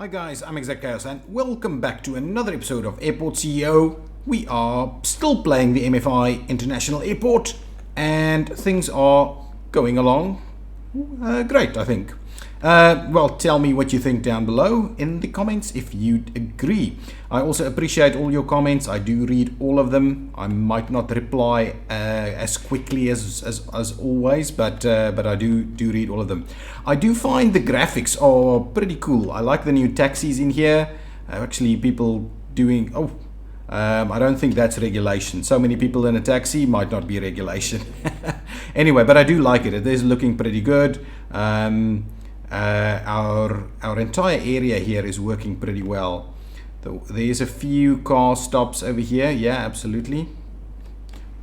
Hi guys, I'm ExactChaos and welcome back to another episode of Airport CEO. We are still playing the MFI International Airport and things are going along great, I think. Well, tell me what you think down below in the comments if you'd agree. I also appreciate all your comments. I do read all of them. I might not reply as quickly as always, but I do read all of them. I do find the graphics are pretty cool. I like the new taxis in here. Actually, people doing... I don't think that's regulation. So many people in a taxi might not be regulation. Anyway, but I do like it. It is looking pretty good. Our entire area here is working pretty well. There's a few car stops over here. Yeah, absolutely.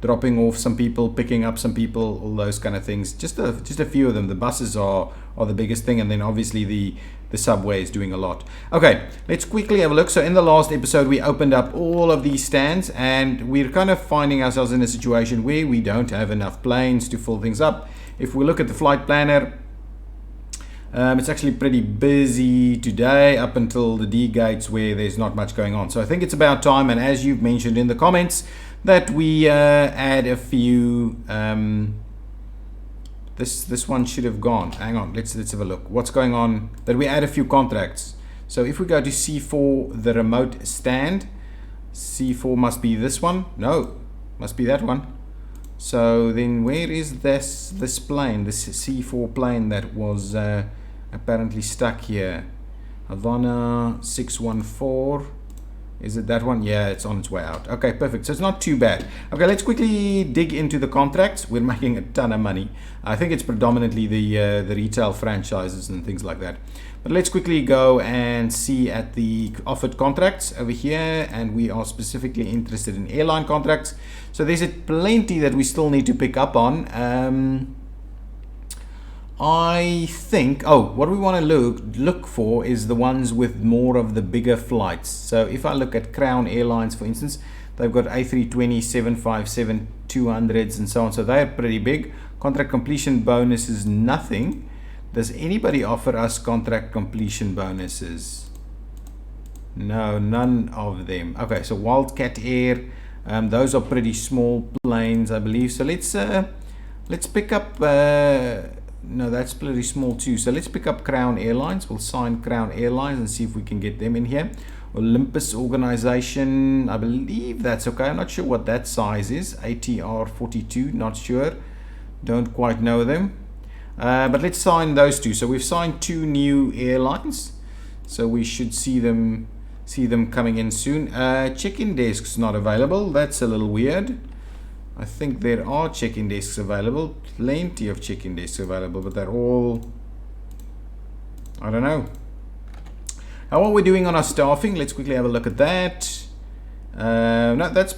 Dropping off some people, picking up some people, all those kind of things. Just a few of them. The buses are the biggest thing, and then obviously the subway is doing a lot. Okay, let's quickly have a look. So in the last episode, we opened up all of these stands, and we're kind of finding ourselves in a situation where we don't have enough planes to fill things up. If we look at the flight planner, it's actually pretty busy today up until the D gates where there's not much going on. So I think it's about time, and as you've mentioned in the comments, that we add a few. This one should have gone. Hang on, let's have a look. What's going on? That we add a few contracts. So if we go to C4, the remote stand, C4 must be this one. No, must be that one. So then where is this plane, this C4 plane that was apparently stuck here? Havana 614. Is it that one? Yeah, it's on its way out. Okay, perfect. So it's not too bad. Okay, let's quickly dig into the contracts. We're making a ton of money. I think it's predominantly the retail franchises and things like that. But let's quickly go and see at the offered contracts over here, and we are specifically interested in airline contracts. So there's plenty that we still need to pick up on. I think, what we want to look for is the ones with more of the bigger flights. So if I look at Crown Airlines, for instance, they've got A320, 757, 200s and so on. So they're pretty big. Contract completion bonus is nothing. Does anybody offer us contract completion bonuses? No, none of them. Okay, so Wildcat Air, those are pretty small planes, I believe. So let's pick up... no, that's pretty small too. So let's pick up Crown Airlines. We'll sign Crown Airlines and see if we can get them in here. Olympus Organization, I believe that's okay. I'm not sure what that size is. ATR 42, not sure. Don't quite know them. But let's sign those two. So we've signed two new airlines. So we should see them coming in soon. Check-in desks not available. That's a little weird. I think there are check-in desks available, plenty of check-in desks available, but they're all, I don't know. How are we doing on our staffing? Let's quickly have a look at that. No, that's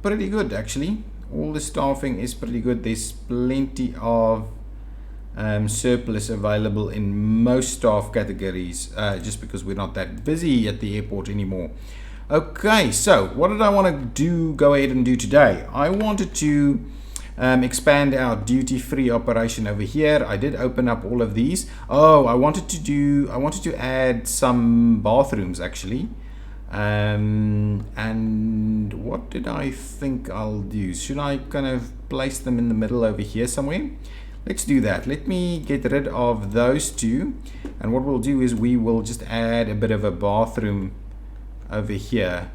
pretty good actually. All the staffing is pretty good. There's plenty of surplus available in most staff categories, just because we're not that busy at the airport anymore. Okay, so what did I want to go ahead and do today? I wanted to expand our duty-free operation over here. I did open up all of these. I wanted to add some bathrooms actually. And what did I think I'll do? Should I kind of place them in the middle over here somewhere? Let's do that. Let me get rid of those two. And what we'll do is we will just add a bit of a bathroom over here.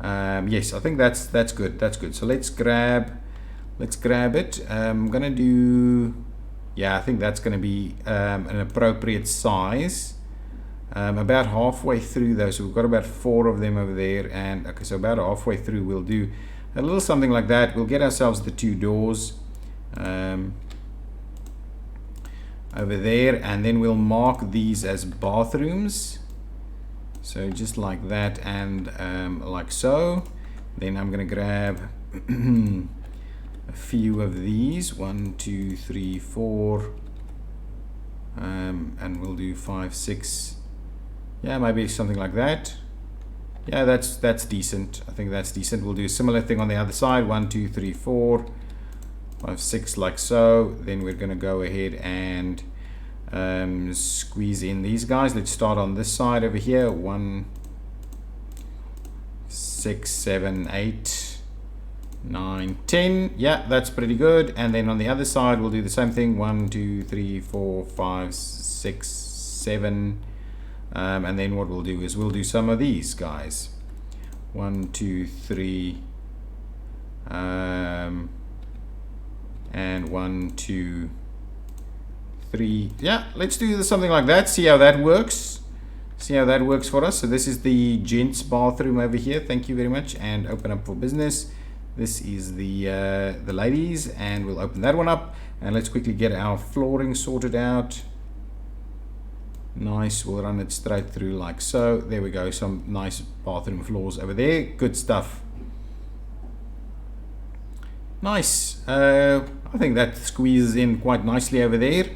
Yes, I think that's good. That's good. So let's grab it. I'm gonna do, yeah, I think that's gonna be an appropriate size. About halfway through though, so we've got about 4 of them over there, and okay, so about halfway through we'll do a little something like that. We'll get ourselves the 2 doors over there, and then we'll mark these as bathrooms. So just like that, and like so. Then I'm gonna grab a few of these, 1, 2, 3, 4, and we'll do 5, 6. Yeah, maybe something like that. Yeah, that's decent. I think that's decent. We'll do a similar thing on the other side, 1, 2, 3, 4, 5, 6, like so. Then we're gonna go ahead and squeeze in these guys. Let's start on this side over here. 1, 6, 7, 8, 9, 10. Yeah, that's pretty good. And then on the other side we'll do the same thing. 1, 2, 3, 4, 5, 6, 7. And then what we'll do is we'll do some of these guys. 1, 2, 3, and 1, 2, 3. Yeah, let's do something like that. See how that works. See how that works for us. So this is the gents bathroom over here. Thank you very much. And open up for business. This is the ladies, and we'll open that one up. And let's quickly get our flooring sorted out. Nice. We'll run it straight through like so. There we go. Some nice bathroom floors over there. Good stuff. Nice. I think that squeezes in quite nicely over there.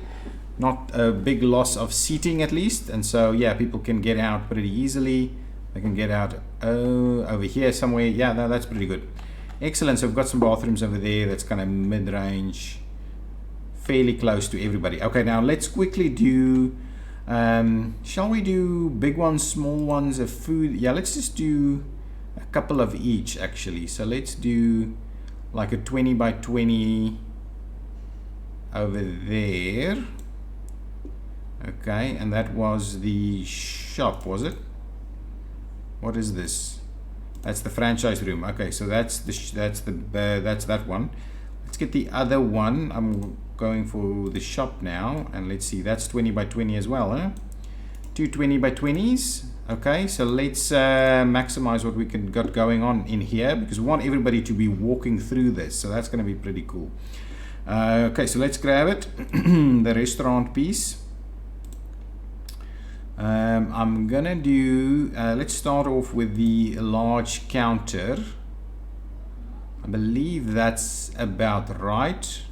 Not a big loss of seating at least. And so yeah, people can get out pretty easily. They can get out over here somewhere. Yeah, no, that's pretty good. Excellent. So we've got some bathrooms over there. That's kind of mid-range, fairly close to everybody. Okay, now let's quickly do shall we do big ones, small ones, a food? Yeah, let's just do a couple of each actually. So let's do like a 20 by 20 over there. Okay, and that was the shop, was it? What is this? That's the franchise room. Okay, so that's that one. Let's get the other one. I'm going for the shop now, and let's see, that's 20 by 20 as well, huh? 2 20 by 20s. Okay, so let's maximize what we got going on in here, because we want everybody to be walking through this, so that's going to be pretty cool. Okay, so let's grab it. The restaurant piece. I'm gonna do let's start off with the large counter. I believe that's about right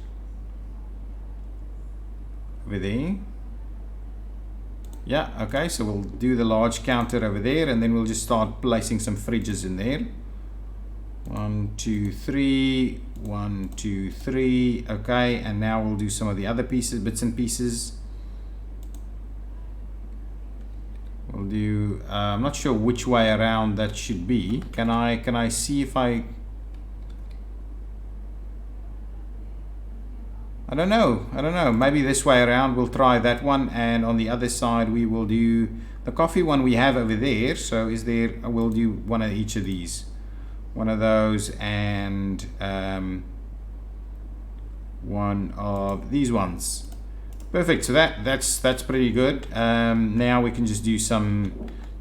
over there. Yeah, okay, so we'll do the large counter over there, and then we'll just start placing some fridges in there. 1 2 3, 1 2 3. Okay, and now we'll do some of the other pieces, bits and pieces. We'll do I'm not sure which way around that should be. Can I see if I don't know, maybe this way around. We'll try that one, and on the other side we will do the coffee one we have over there. So is there, we'll do one of each of these, one of those, and one of these ones. Perfect. So that's pretty good. Now we can just do some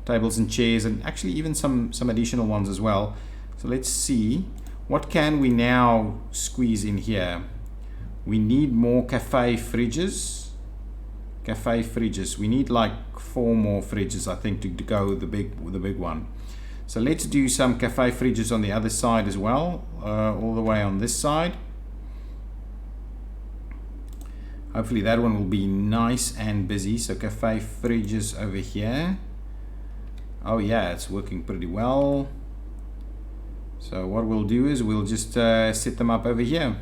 tables and chairs, and actually even some additional ones as well. So let's see, what can we now squeeze in here? We need more cafe fridges. We need like 4 more fridges, I think, to go with the big one. So let's do some cafe fridges on the other side as well, all the way on this side. Hopefully that one will be nice and busy. So cafe fridges over here. Oh yeah, it's working pretty well. So what we'll do is we'll just set them up over here.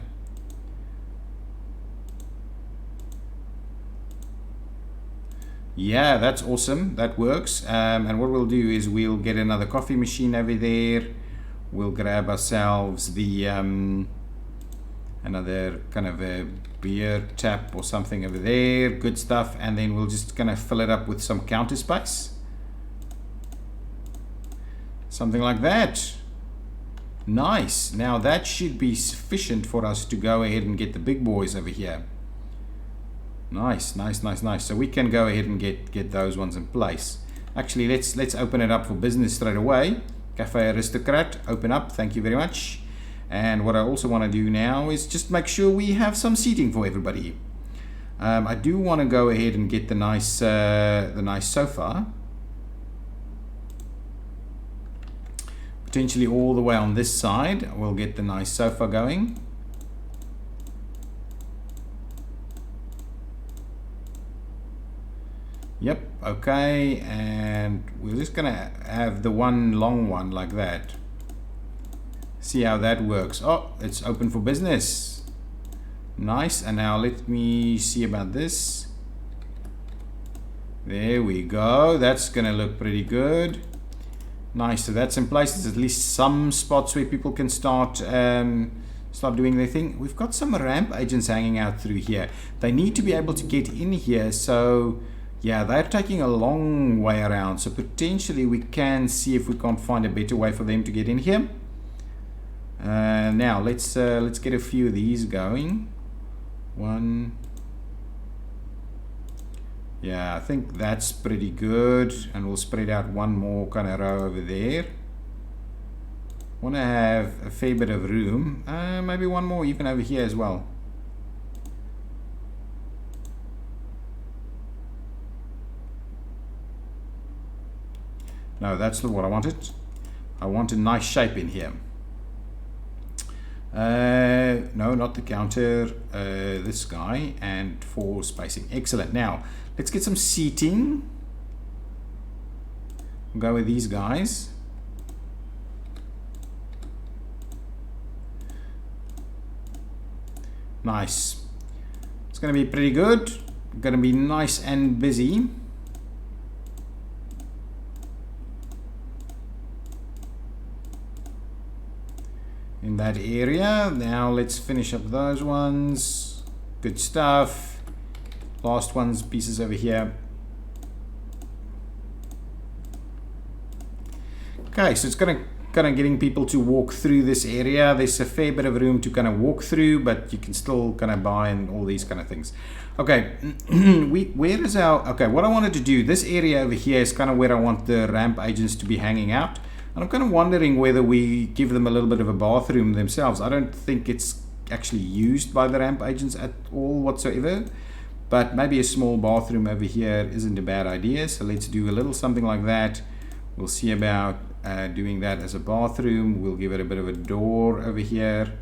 Yeah, that's awesome. That works. And what we'll do is we'll get another coffee machine over there. We'll grab ourselves the another kind of a beer tap or something over there. Good stuff. And then we'll just kind of fill it up with some counter space. Something like that. Nice. Now that should be sufficient for us to go ahead and get the big boys over here. Nice. So we can go ahead and get those ones in place. Actually, let's open it up for business straight away. Cafe Aristocrat, open up. Thank you very much. And what I also want to do now is just make sure we have some seating for everybody. I do want to go ahead and get the nice sofa. Potentially all the way on this side. We'll get the nice sofa going. Yep, okay, and we're just gonna have the one long one like that. See how that works. Oh, it's open for business. Nice. And now let me see about this. There we go. That's gonna look pretty good. Nice. So that's in place. There's at least some spots where people can start doing their thing. We've got some ramp agents hanging out through here. They need to be able to get in here. So yeah, they're taking a long way around. So potentially we can see if we can't find a better way for them to get in here. Now let's get a few of these going. One. Yeah, I think that's pretty good, and we'll spread out one more kind of row over there. Want to have a fair bit of room, maybe one more even over here as well. No, that's not what I wanted. I want a nice shape in here. No, not the counter, this guy, and 4 spacing. Excellent. Now let's get some seating. We'll go with these guys. Nice. It's going to be pretty good. Going to be nice and busy. In that area. Now let's finish up those ones. Good stuff. Last ones, pieces over here. Okay, so it's kind of getting people to walk through this area. There's a fair bit of room to kind of walk through, but you can still kind of buy and all these kind of things. Okay, where is our, okay, what I wanted to do, this area over here is kind of where I want the ramp agents to be hanging out. And I'm kind of wondering whether we give them a little bit of a bathroom themselves. I don't think it's actually used by the ramp agents at all whatsoever, but maybe a small bathroom over here isn't a bad idea. So let's do a little something like that. We'll see about doing that as a bathroom. We'll give it a bit of a door over here,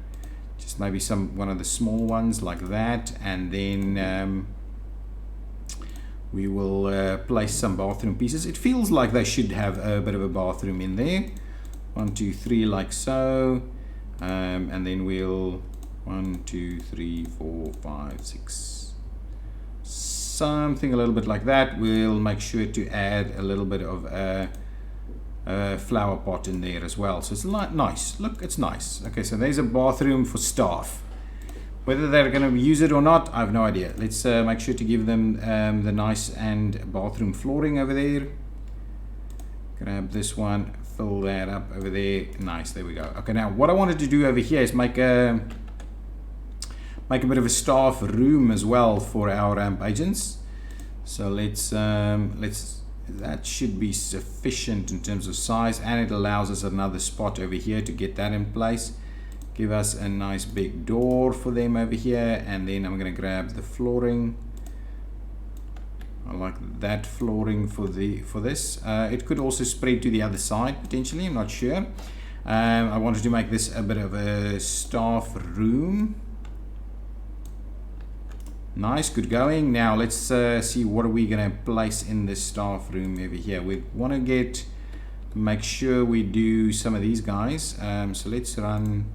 just maybe one of the small ones like that, and then we will place some bathroom pieces. It feels like they should have a bit of a bathroom in there. 1, 2, 3, like so, and then we'll 1, 2, 3, 4, 5, 6, something a little bit like that. We'll make sure to add a little bit of a flower pot in there as well, so it's nice. Look, it's nice. Okay, so there's a bathroom for staff. Whether they're going to use it or not, I have no idea. Let's make sure to give them the nice and bathroom flooring over there. Grab this one, fill that up over there. Nice, there we go. Okay, now what I wanted to do over here is make a bit of a staff room as well for our ramp agents. So let's that should be sufficient in terms of size, and it allows us another spot over here to get that in place. Give us a nice big door for them over here, and then I'm going to grab the flooring. I like that flooring for this. It could also spread to the other side potentially, I'm not sure. I wanted to make this a bit of a staff room. Nice, good going. Now let's see what are we going to place in this staff room over here. We want to make sure we do some of these guys. So let's run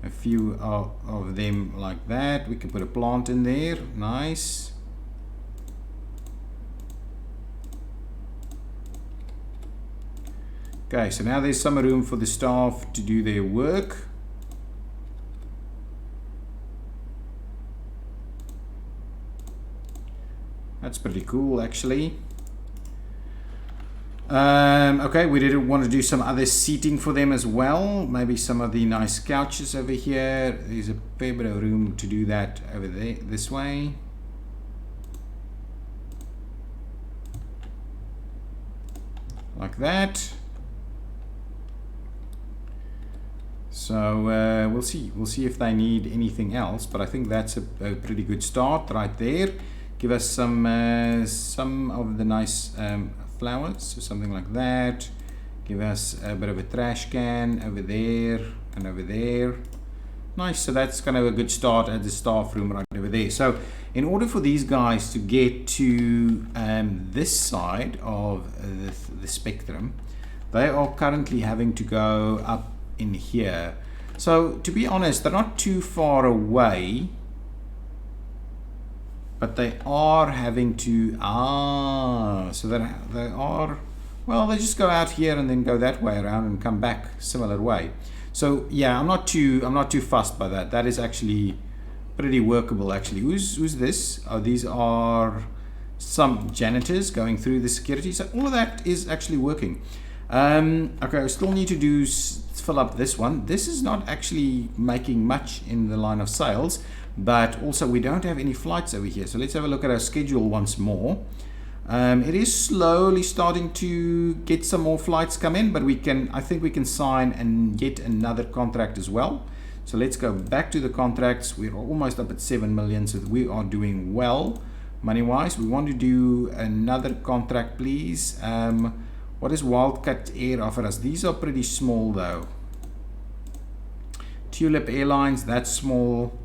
a few of them like that. We can put a plant in there. Nice. Okay, so now there's some room for the staff to do their work. That's pretty cool actually. Okay, we did want to do some other seating for them as well. Maybe some of the nice couches over here. There's a fair bit of room to do that over there, this way. Like that. So we'll see if they need anything else, but I think that's a pretty good start right there. Give us some of the nice flowers, so something like that. Give us a bit of a trash can over there and over there. Nice, so that's kind of a good start at the staff room right over there. So in order for these guys to get to this side of the spectrum, they are currently having to go up in here. So to be honest, they're not too far away. but they are having to, so that they are, well, they just go out here and then go that way around and come back similar way. So yeah, I'm not too fussed by that. That is actually pretty workable actually. Who's this? Oh, these are some janitors going through the security. So all of that is actually working. Okay, I still need to fill up this one. This is not actually making much in the line of sales, but also we don't have any flights over here. So let's have a look at our schedule once more. It is slowly starting to get some more flights come in, but I think we can sign and get another contract as well. So let's go back to the contracts. We're almost up at 7 million, so we are doing well money wise. We want to do another contract, please. What does Wildcat Air offer us? These are pretty small though. Tulip Airlines, that's small.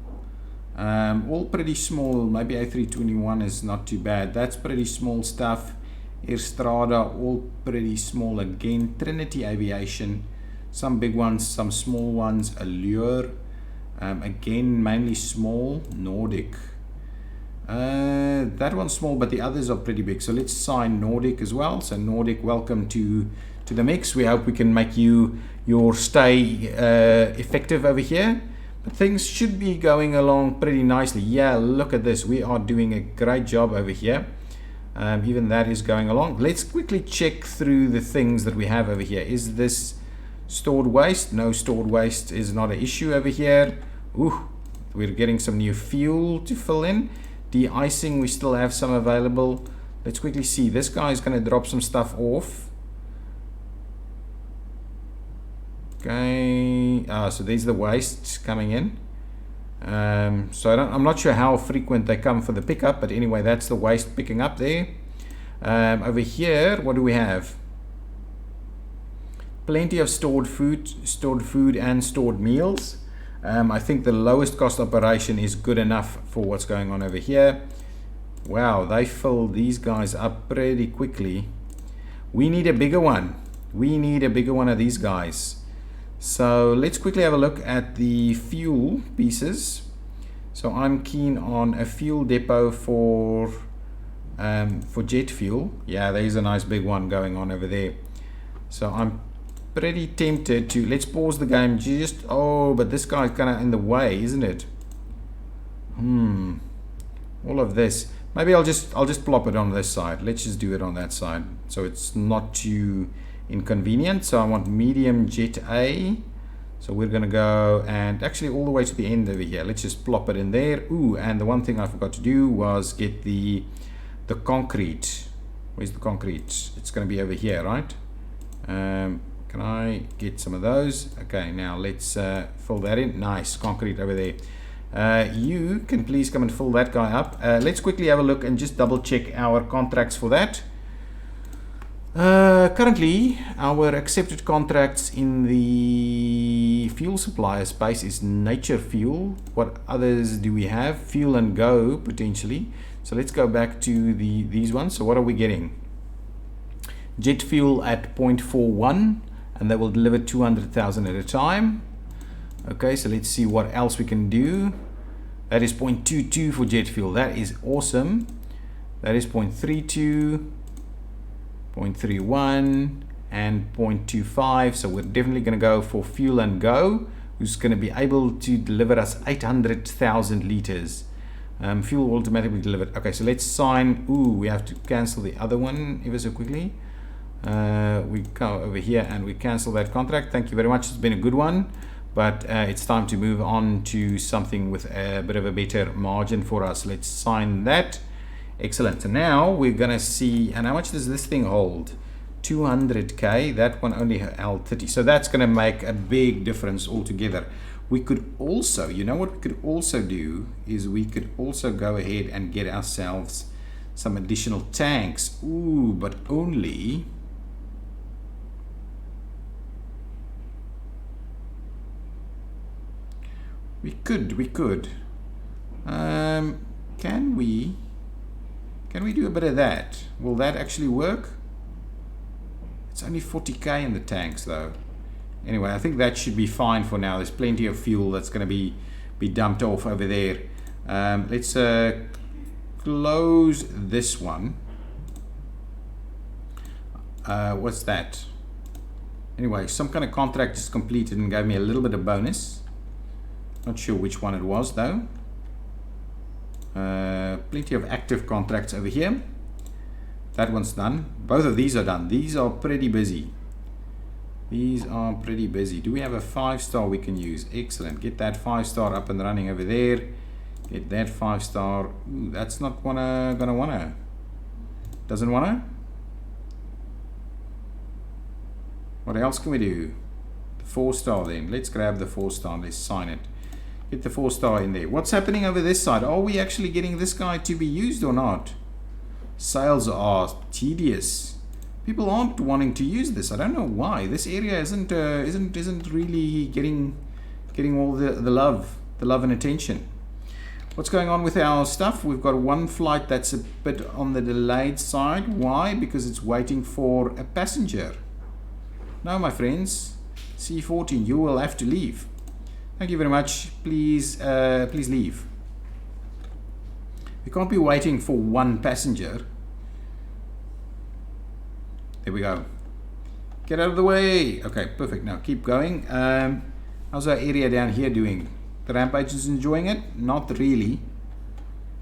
All pretty small. Maybe A321 is not too bad. That's pretty small stuff. Airstrada, all pretty small again. Trinity Aviation, some big ones, some small ones. Allure, again mainly small. Nordic, that one's small, but the others are pretty big. So let's sign Nordic as well. So Nordic, welcome to the mix. We hope we can make your stay effective over here. But things should be going along pretty nicely. Yeah, look at this. We are doing a great job over here. Even that is going along. Let's quickly check through the things that we have over here. Is this stored waste? No, stored waste is not an issue over here. Ooh, we're getting some new fuel to fill in. De-icing, we still have some available. Let's quickly see. This guy is going to drop some stuff off. Okay, so there's the waste coming in. So I'm not sure how frequent they come for the pickup, but anyway, that's the waste picking up there. Over here, what do we have? Plenty of stored food and stored meals. I think the lowest cost operation is good enough for what's going on over here. Wow, they fill these guys up pretty quickly. We need a bigger one. We need a bigger one of these guys. So let's quickly have a look at the fuel pieces. So I'm keen on a fuel depot for jet fuel. Yeah, there's a nice big one going on over there. So I'm pretty tempted to, let's pause the game just, but this guy's kind of in the way, isn't it? All of this, maybe I'll just plop it on this side. Let's just do it on that side so it's not too inconvenient. So I want medium jet A, so we're gonna go and actually all the way to the end over here. Let's just plop it in there. Ooh, and the one thing I forgot to do was get the concrete. Where's the concrete? It's gonna be over here, right? Can I get some of those? Okay, now let's fill that in. Nice, concrete over there. You can please come and fill that guy up. Let's quickly have a look and just double check our contracts for that. Currently, our accepted contracts in the fuel supplier space is Nature Fuel. What others do we have? Fuel and Go, potentially. So let's go back to these ones. So what are we getting? Jet fuel at 0.41, and that will deliver 200,000 at a time. Okay, so let's see what else we can do. That is 0.22 for jet fuel. That is awesome. That is 0.32, 0.31, and 0.25. So we're definitely going to go for Fuel and Go, who's going to be able to deliver us 800,000 liters. Fuel automatically delivered. Okay, so let's sign. Ooh, we have to cancel the other one ever so quickly. We go over here and we cancel that contract. Thank you very much. It's been a good one, but it's time to move on to something with a bit of a better margin for us. Let's sign that. Excellent. So now we're gonna see, and how much does this thing hold? 200k. That one only held 30. So that's gonna make a big difference altogether. We could also, you know what we could also do is we could also go ahead and get ourselves some additional tanks. Ooh, but only we could. Can we do a bit of that? Will that actually work? It's only 40k in the tanks though. Anyway, I think that should be fine for now. There's plenty of fuel that's going to be dumped off over there. Let's close this one. What's that? Anyway, some kind of contract is completed and gave me a little bit of bonus. Not sure which one it was though. Plenty of active contracts over here. That one's done. Both of these are done. These are pretty busy. These are pretty busy. Do we have a 5-star we can use? Excellent. Get that 5-star up and running over there. Get that 5-star. Ooh, that's not gonna wanna. Doesn't wanna? What else can we do? The 4-star then. Let's grab the 4-star. Let's sign it. Get the 4-star in there. What's happening over this side? Are we actually getting this guy to be used or not? Sales are tedious. People aren't wanting to use this. I don't know why. This area isn't really getting all the love and attention. What's going on with our stuff? We've got one flight that's a bit on the delayed side. Why? Because it's waiting for a passenger. No, my friends. C14, you will have to leave. Thank you very much. Please leave. We can't be waiting for one passenger. There we go. Get out of the way. Okay, perfect. Now keep going. How's our area down here doing? The rampage is enjoying it? Not really.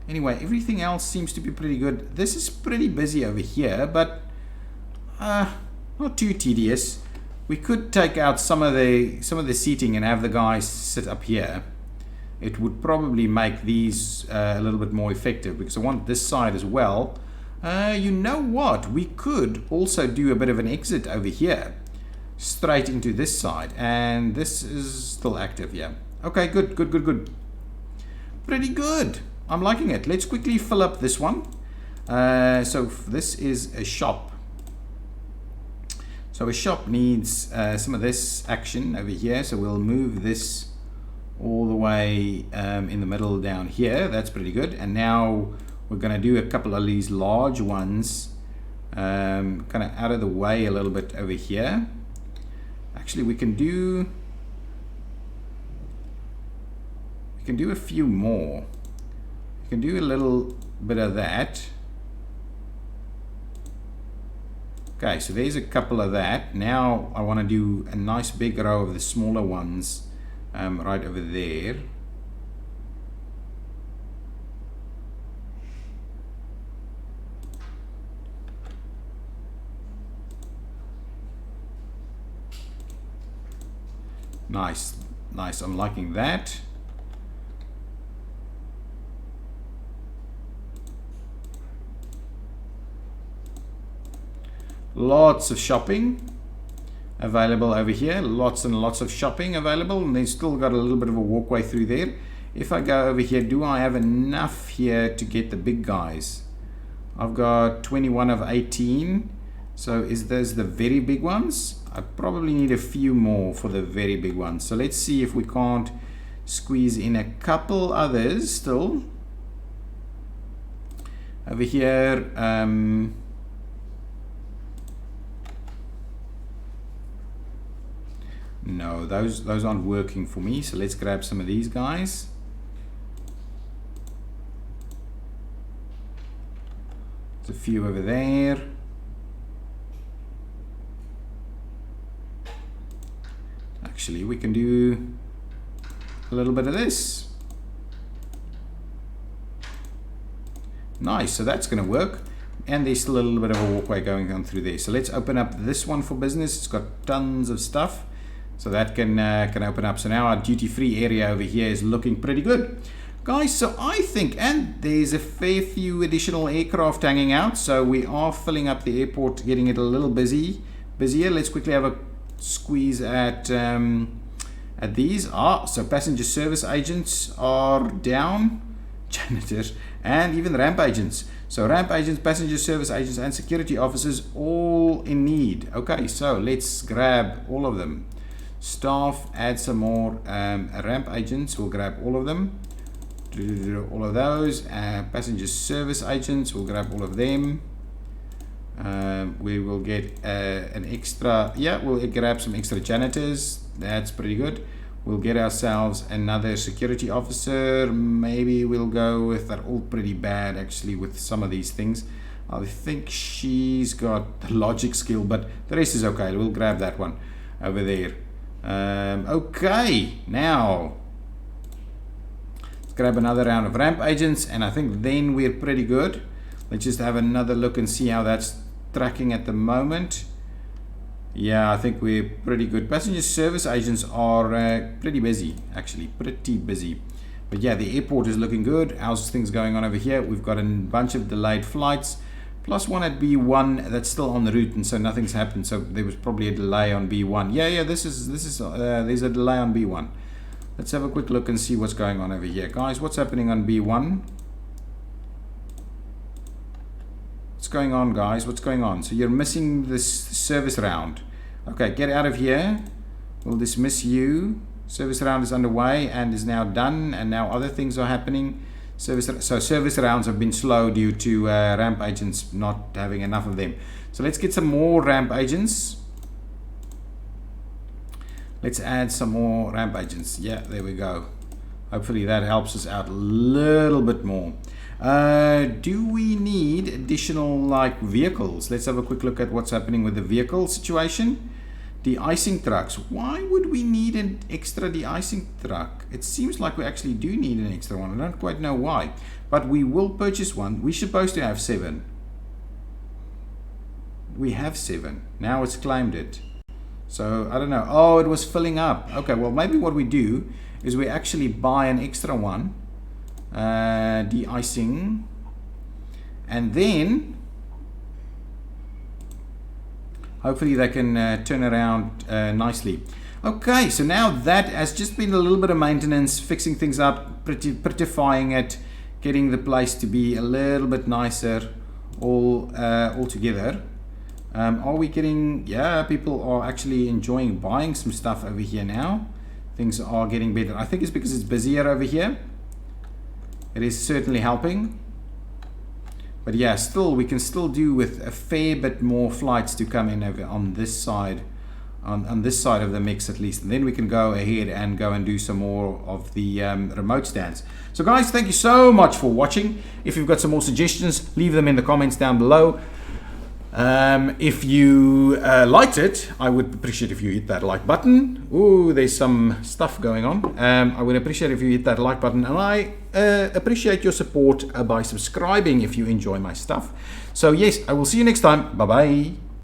Anyway, everything else seems to be pretty good. This is pretty busy over here, but not too tedious. We could take out some of the seating and have the guys sit up here. It would probably make these a little bit more effective because I want this side as well. You know what? We could also do a bit of an exit over here, straight into this side, and this is still active. Yeah. Okay. Good. Pretty good. I'm liking it. Let's quickly fill up this one. So this is a shop. So a shop needs some of this action over here. So we'll move this all the way in the middle down here. That's pretty good. And now we're going to do a couple of these large ones kind of out of the way a little bit over here. Actually, we can do a few more. We can do a little bit of that. Okay, so there's a couple of that. Now I want to do a nice big row of the smaller ones right over there. Nice. I'm liking that. Lots of shopping available over here. Lots and lots of shopping available, and they've still got a little bit of a walkway through there. If I go over here, do I have enough here to get the big guys? I've got 21 of 18. So is those the very big ones? I probably need a few more for the very big ones. So let's see if we can't squeeze in a couple others still. Over here, no, those aren't working for me. So let's grab some of these guys. There's a few over there. Actually, we can do a little bit of this. Nice, so that's going to work. And there's still a little bit of a walkway going on through there. So let's open up this one for business. It's got tons of stuff. So that can open up. So now our duty-free area over here is looking pretty good. Guys, so I think, and there's a fair few additional aircraft hanging out. So we are filling up the airport, getting it a little busier. Let's quickly have a squeeze at these. So passenger service agents are down, janitors, and even ramp agents. So ramp agents, passenger service agents, and security officers all in need. Okay, so let's grab all of them. Staff, add some more ramp agents. We'll grab all of them. All of those. Passenger service agents, we'll grab all of them. We will get an extra, we'll grab some extra janitors. That's pretty good. We'll get ourselves another security officer. Maybe we'll go with, they're all pretty bad actually with some of these things. I think she's got the logic skill, but the rest is okay. We'll grab that one over there. Okay, now let's grab another round of ramp agents, and I think then we're pretty good. Let's just have another look and see how that's tracking at the moment. Yeah, I think we're pretty good. Passenger service agents are pretty busy, actually, pretty busy. But yeah, the airport is looking good. How's things going on over here? We've got a bunch of delayed flights, plus one at B1 that's still en route, and so nothing's happened. So there was probably a delay on B1. Yeah, this is there's a delay on B1. Let's have a quick look and see what's going on over here, guys. What's happening on B1? What's going on, guys? What's going on? So you're missing this service round. Okay, get out of here. We'll dismiss you. Service round is underway and is now done, and now other things are happening. Service rounds have been slow due to ramp agents not having enough of them. So let's get some more ramp agents. Let's add some more ramp agents. Yeah, there we go. Hopefully that helps us out a little bit more. Do we need additional like vehicles? Let's have a quick look at what's happening with the vehicle situation. De-icing trucks. Why would we need an extra de-icing truck? It seems like we actually do need an extra one. I don't quite know why, but we will purchase one. We're supposed to have 7. We have 7. Now it's claimed it. So I don't know. Oh, it was filling up. Okay, well maybe what we do is we actually buy an extra one. De-icing, and then hopefully they can turn around nicely. Okay, so now that has just been a little bit of maintenance, fixing things up, prettifying it, getting the place to be a little bit nicer all together. Are we getting, yeah, people are actually enjoying buying some stuff over here now. Things are getting better. I think it's because it's busier over here. It is certainly helping, but yeah, still we can still do with a fair bit more flights to come in over on this side, on this side of the mix at least, and then we can go ahead and go and do some more of the remote stands. So guys, thank you so much for watching. If you've got some more suggestions, leave them in the comments down below. If you liked it, I would appreciate if you hit that like button. Ooh, there's some stuff going on. I would appreciate if you hit that like button, and I appreciate your support by subscribing if you enjoy my stuff. So yes, I will see you next time. Bye bye.